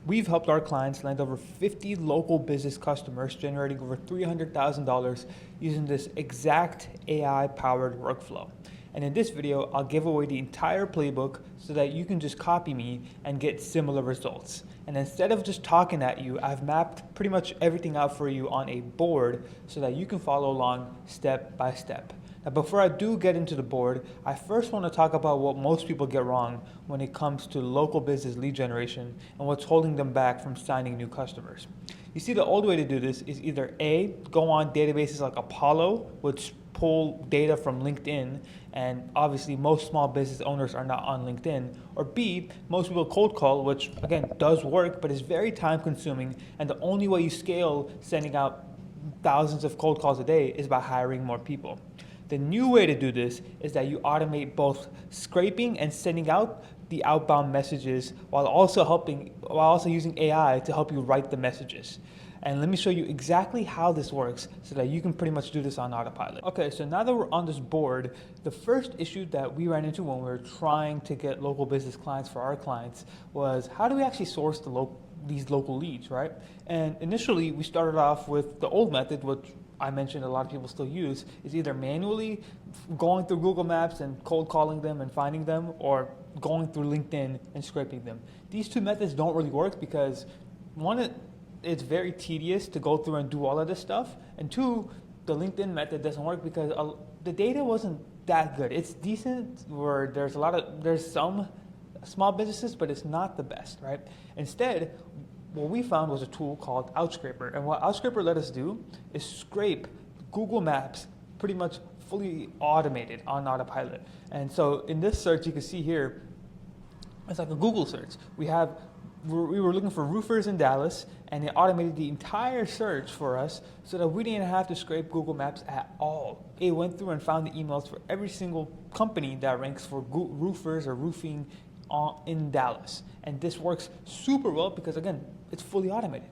We've helped our clients land over 50 local business customers, generating over $300,000 using this exact AI-powered workflow. And in this video, I'll give away the entire playbook so that you can just copy me and get similar results. And instead of just talking at you, I've mapped pretty much everything out for you on a board so that you can follow along step by step. Now, before I do get into the board, I first want to talk about what most people get wrong when it comes to local business lead generation and what's holding them back from signing new customers. You see, the old way to do this is either A, go on databases like Apollo, which pull data from LinkedIn, and obviously most small business owners are not on LinkedIn, or B, most people cold call, which again does work, but is very time consuming, and the only way you scale sending out thousands of cold calls a day is by hiring more people. The new way to do this is that you automate both scraping and sending out the outbound messages while also using AI to help you write the messages. And let me show you exactly how this works so that you can pretty much do this on autopilot. Okay, so now that we're on this board, the first issue that we ran into when we were trying to get local business clients for our clients was how do we actually source these local leads, right? And initially we started off with the old method, which I mentioned a lot of people still use, is either manually going through Google Maps and cold calling them and finding them, or going through LinkedIn and scraping them. These two methods don't really work because one, it's very tedious to go through and do all of this stuff, and two, the LinkedIn method doesn't work because the data wasn't that good. It's decent where there's some small businesses, but it's not the best, right? Instead, what we found was a tool called Outscraper. And what Outscraper let us do is scrape Google Maps pretty much fully automated on autopilot. And so in this search, you can see here, it's like a Google search. We were looking for roofers in Dallas, and it automated the entire search for us so that we didn't have to scrape Google Maps at all. It went through and found the emails for every single company that ranks for roofers or roofing in Dallas. And this works super well because, again, it's fully automated.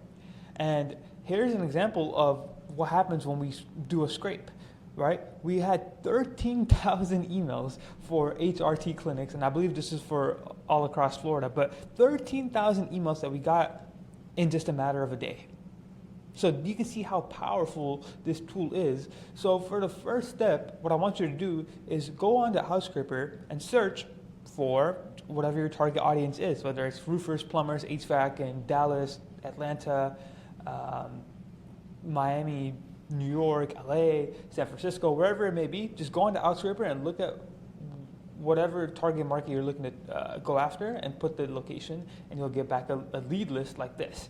And here's an example of what happens when we do a scrape, right? We had 13,000 emails for HRT clinics, and I believe this is for all across Florida, but 13,000 emails that we got in just a matter of a day. So you can see how powerful this tool is. So for the first step, what I want you to do is go on to Outscraper and search for whatever your target audience is, whether it's roofers, plumbers, HVAC in Dallas, Atlanta, Miami, New York, LA, San Francisco, wherever it may be. Just go on to Outscraper and look at whatever target market you're looking to go after and put the location, and you'll get back a lead list like this.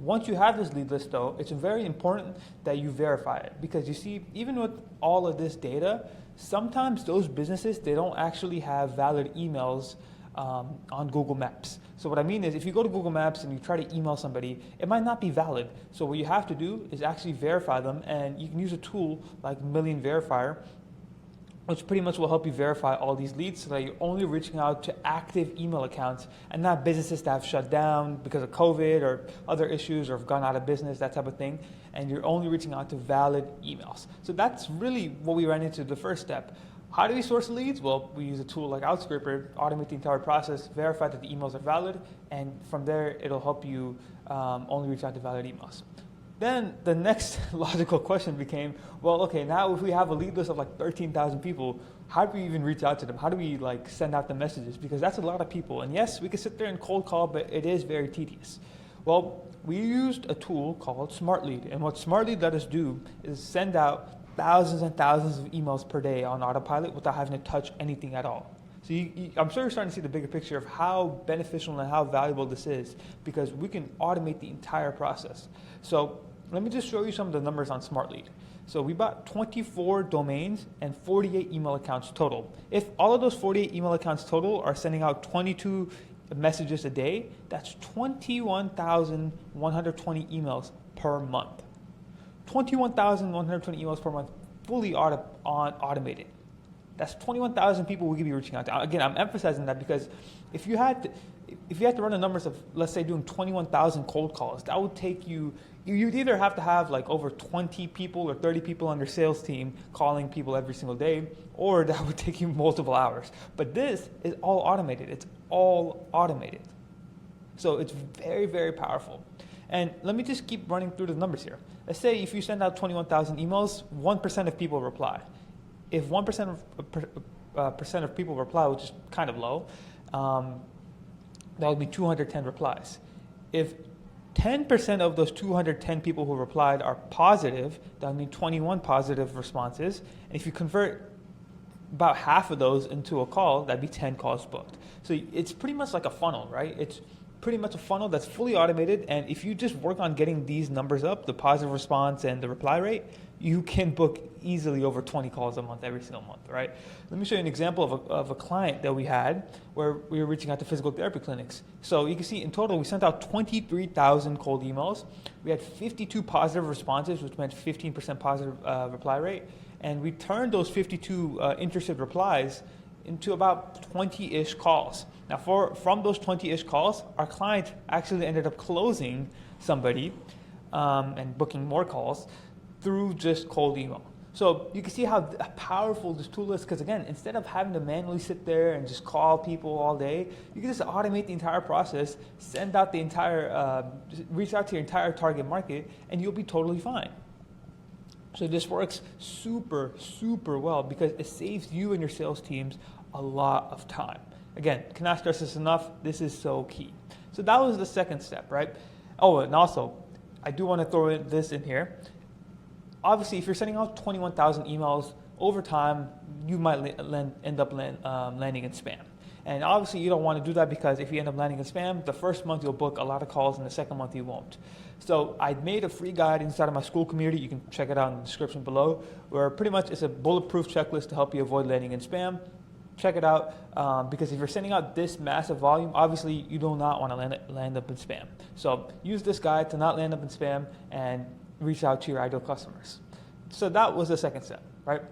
Once you have this lead list, though, it's very important that you verify it, because you see, even with all of this data, sometimes those businesses, they don't actually have valid emails on Google Maps. So what I mean is, if you go to Google Maps and you try to email somebody, it might not be valid. So what you have to do is actually verify them, and you can use a tool like Million Verifier, which pretty much will help you verify all these leads so that you're only reaching out to active email accounts and not businesses that have shut down because of COVID or other issues or have gone out of business, that type of thing. And you're only reaching out to valid emails. So that's really what we ran into the first step. How do we source leads? Well, we use a tool like Outscraper, automate the entire process, verify that the emails are valid, and from there, it'll help you only reach out to valid emails. Then the next logical question became, well, okay, now if we have a lead list of like 13,000 people, how do we even reach out to them? How do we like send out the messages? Because that's a lot of people. And yes, we can sit there and cold call, but it is very tedious. Well, we used a tool called SmartLead. And what SmartLead let us do is send out thousands and thousands of emails per day on autopilot without having to touch anything at all. So I'm sure you're starting to see the bigger picture of how beneficial and how valuable this is, because we can automate the entire process. So let me just show you some of the numbers on SmartLead. So we bought 24 domains and 48 email accounts total. If all of those 48 email accounts total are sending out 22 messages a day, that's 21,120 emails per month. 21,120 emails per month, fully automated. That's 21,000 people we could be reaching out to. Again, I'm emphasizing that because if you had to run the numbers of, let's say, doing 21,000 cold calls, that would take you'd either have to have like over 20 people or 30 people on your sales team calling people every single day, or that would take you multiple hours. But this is all automated. It's all automated. So it's very, very powerful. And let me just keep running through the numbers here. Let's say if you send out 21,000 emails, 1% of people reply. If 1% of people reply, which is kind of low, that would be 210 replies. If 10% of those 210 people who replied are positive, that would mean 21 positive responses. And if you convert about half of those into a call, that'd be 10 calls booked. So it's pretty much like a funnel, right? It's pretty much a funnel that's fully automated. And if you just work on getting these numbers up, the positive response and the reply rate, you can book easily over 20 calls a month every single month, right? Let me show you an example of a client that we had where we were reaching out to physical therapy clinics. So you can see in total, we sent out 23,000 cold emails. We had 52 positive responses, which meant 15% positive reply rate. And we turned those 52 interested replies into about 20-ish calls. Now, from those 20-ish calls, our client actually ended up closing somebody and booking more calls through just cold email. So you can see how powerful this tool is, because again, instead of having to manually sit there and just call people all day, you can just automate the entire process, send out the entire, reach out to your entire target market, and you'll be totally fine. So this works super, super well because it saves you and your sales teams a lot of time. Again, cannot stress this enough, this is so key. So that was the second step, right? Oh, and also, I do want to throw this in here. Obviously, if you're sending out 21,000 emails, over time, you might end up landing in spam. And obviously, you don't want to do that because if you end up landing in spam, the first month you'll book a lot of calls and the second month you won't. So I made a free guide inside of my school community. You can check it out in the description below, where pretty much it's a bulletproof checklist to help you avoid landing in spam. Check it out because if you're sending out this massive volume, obviously you do not want to land up in spam. So use this guide to not land up in spam and reach out to your ideal customers. So that was the second step, right?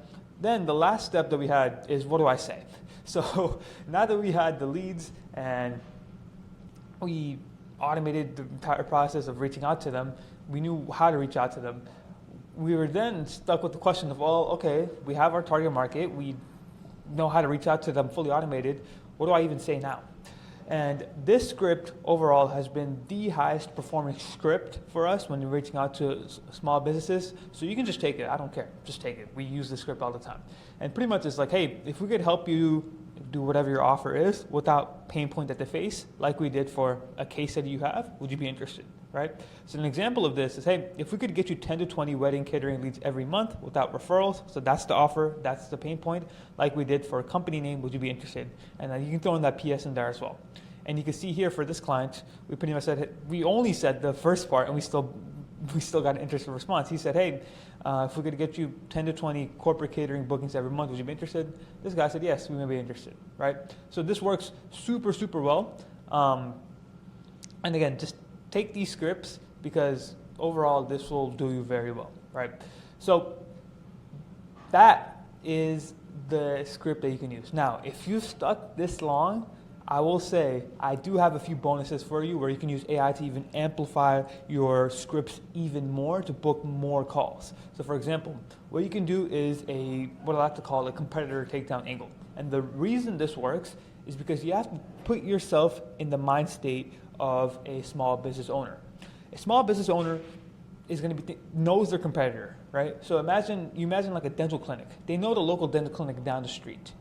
Then the last step that we had is, what do I say? So now that we had the leads and we automated the entire process of reaching out to them, we knew how to reach out to them. We were then stuck with the question of, well, okay, we have our target market, we know how to reach out to them fully automated. What do I even say now? And this script overall has been the highest performing script for us when you're reaching out to small businesses. So you can just take it. I don't care. Just take it. We use this script all the time. And pretty much it's like, hey, if we could help you do whatever your offer is without pain point at the face, like we did for a case study you have, would you be interested, right? So an example of this is, hey, if we could get you 10 to 20 wedding catering leads every month without referrals, so that's the offer, that's the pain point, like we did for a company name, would you be interested? And then you can throw in that PS in there as well. And you can see here for this client, we pretty much said, we only said the first part and we still got an interested response. He said, hey, if we could get you 10 to 20 corporate catering bookings every month, would you be interested? This guy said, yes, we may be interested, right? So this works super, super well. And again, just take these scripts because overall this will do you very well, right? So that is the script that you can use. Now, if you've stuck this long, I will say I do have a few bonuses for you where you can use AI to even amplify your scripts even more to book more calls. So for example, what you can do is what I like to call a competitor takedown angle. And the reason this works is because you have to put yourself in the mind state of a small business owner. A small business owner is going to knows their competitor, right? So imagine like a dental clinic. They know the local dental clinic down the street.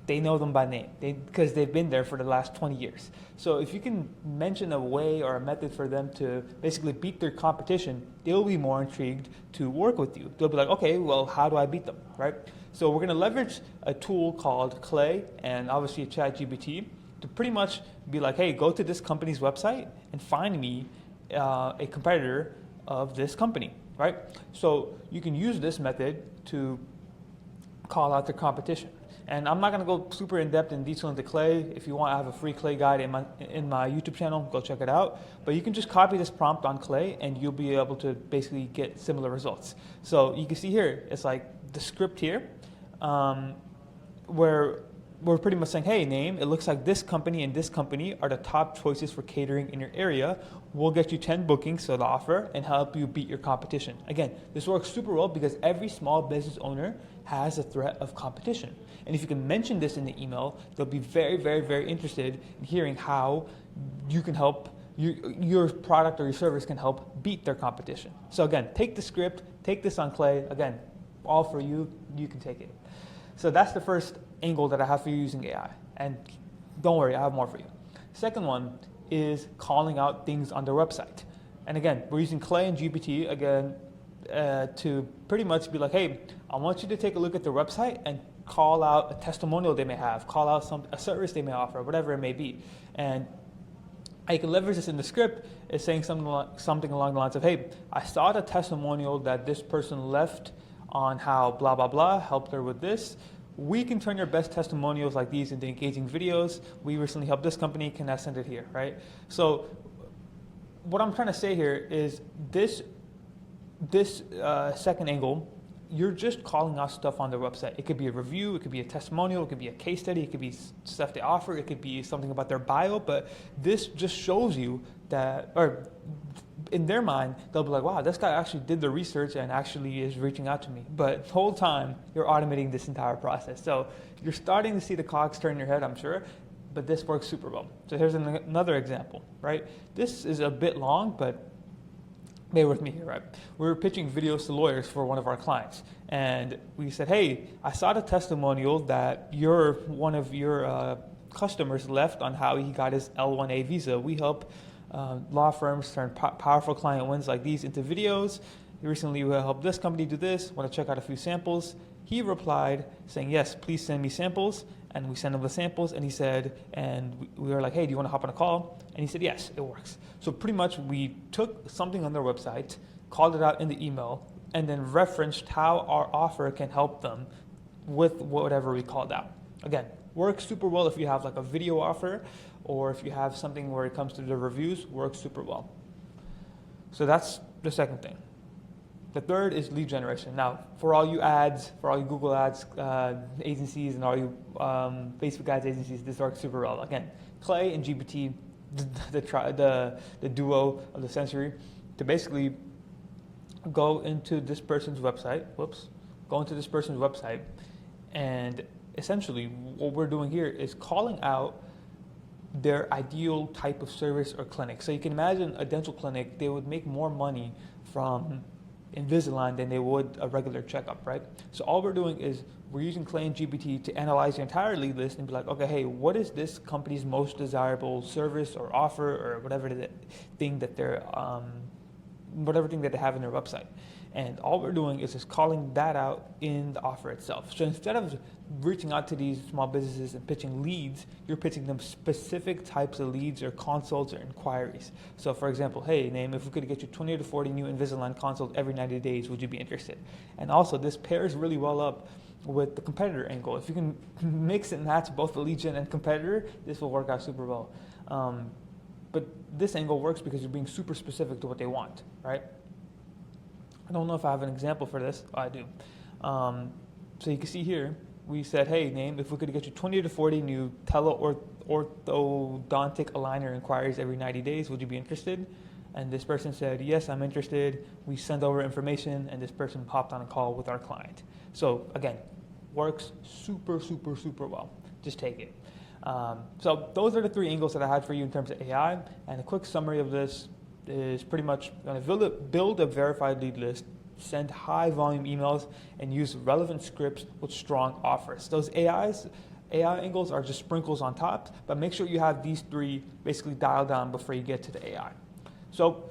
They know them by name because they've been there for the last 20 years. So if you can mention a way or a method for them to basically beat their competition, they'll be more intrigued to work with you. They'll be like, okay, well, how do I beat them, right? So we're going to leverage a tool called Clay and obviously ChatGPT to pretty much be like, hey, go to this company's website and find me a competitor of this company, right? So you can use this method to call out the competition. And I'm not going to go super in-depth in detail into Clay. If you want, I have a free Clay guide in my YouTube channel. Go check it out. But you can just copy this prompt on Clay, and you'll be able to basically get similar results. So you can see here, it's like the script here, where we're pretty much saying, hey, name, it looks like this company and this company are the top choices for catering in your area. We'll get you 10 bookings to the offer and help you beat your competition. Again, this works super well because every small business owner has a threat of competition. And if you can mention this in the email, they'll be very, very, very interested in hearing how you can help, your product or your service can help beat their competition. So again, take the script, take this on Clay. Again, all for you, you can take it. So that's the first angle that I have for you using AI. And don't worry, I have more for you. Second one is calling out things on their website. And again, we're using Clay and GPT again to pretty much be like, hey, I want you to take a look at their website and call out a testimonial they may have, call out a service they may offer, whatever it may be. And I can leverage this in the script as saying something along the lines of, hey, I saw the testimonial that this person left on how blah, blah, blah helped her with this. We can turn your best testimonials like these into engaging videos. We recently helped this company, can I send it here, right? So what I'm trying to say here is this second angle, you're just calling out stuff on their website. It could be a review, it could be a testimonial, it could be a case study, it could be stuff they offer, it could be something about their bio, but this just shows you that, or in their mind, they'll be like, wow, this guy actually did the research and actually is reaching out to me. But the whole time, you're automating this entire process. So you're starting to see the cogs turn in your head, I'm sure, but this works super well. So here's another example, right? This is a bit long, but bear with me here, right? We were pitching videos to lawyers for one of our clients. And we said, hey, I saw the testimonial that one of your customers left on how he got his L1A visa. We help law firms turn powerful client wins like these into videos. Recently, we helped this company do this. Want to check out a few samples? He replied saying, yes, please send me samples. And we sent him the samples, and he said, and we were like, hey, do you want to hop on a call? And he said, yes, it works. So pretty much we took something on their website, called it out in the email, and then referenced how our offer can help them with whatever we called out. Again, works super well if you have like a video offer, or if you have something where it comes to the reviews, works super well. So that's the second thing. The third is lead generation. Now, for all you ads, for all you Google ads agencies and all you Facebook ads agencies, this works super well. Again, Clay and GPT, the duo of the century, to basically go into this person's website, and essentially what we're doing here is calling out their ideal type of service or clinic. So you can imagine a dental clinic, they would make more money from Invisalign than they would a regular checkup, right? So all we're doing is we're using Clay and GPT to analyze the entire lead list and be like, okay, hey, what is this company's most desirable service or offer or whatever thing that they have in their website. And all we're doing is just calling that out in the offer itself. So instead of reaching out to these small businesses and pitching leads, you're pitching them specific types of leads or consults or inquiries. So for example, hey, name, if we could get you 20 to 40 new Invisalign consults every 90 days, would you be interested? And also this pairs really well up with the competitor angle. If you can mix and match both the lead gen and competitor, this will work out super well. But this angle works because you're being super specific to what they want, right? I don't know if I have an example for this. Oh, I do. So you can see here, we said, hey, name, if we could get you 20 to 40 new orthodontic aligner inquiries every 90 days, would you be interested? And this person said, yes, I'm interested. We send over information, and this person popped on a call with our client. So again, works super, super, super well. Just take it. So those are the three angles that I had for you in terms of AI. And a quick summary of this is pretty much going to build a verified lead list, send high volume emails, and use relevant scripts with strong offers. Those AI angles are just sprinkles on top, but make sure you have these three basically dialed down before you get to the AI. So,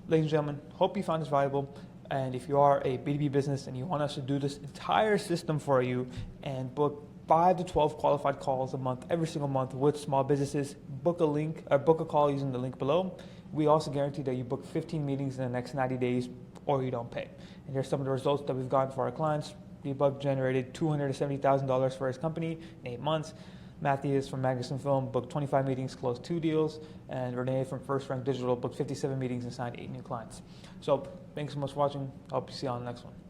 ladies and gentlemen, hope you found this valuable. And if you are a B2B business and you want us to do this entire system for you and book 5 to 12 qualified calls a month, every single month with small businesses, book a call using the link below. We also guarantee that you book 15 meetings in the next 90 days or you don't pay. And here's some of the results that we've gotten for our clients. The above generated $270,000 for his company in 8 months. Matthias from Magnuson Film booked 25 meetings, closed 2 deals. And Renee from First Rank Digital booked 57 meetings and signed 8 new clients. So thanks so much for watching. I hope you see you on the next one.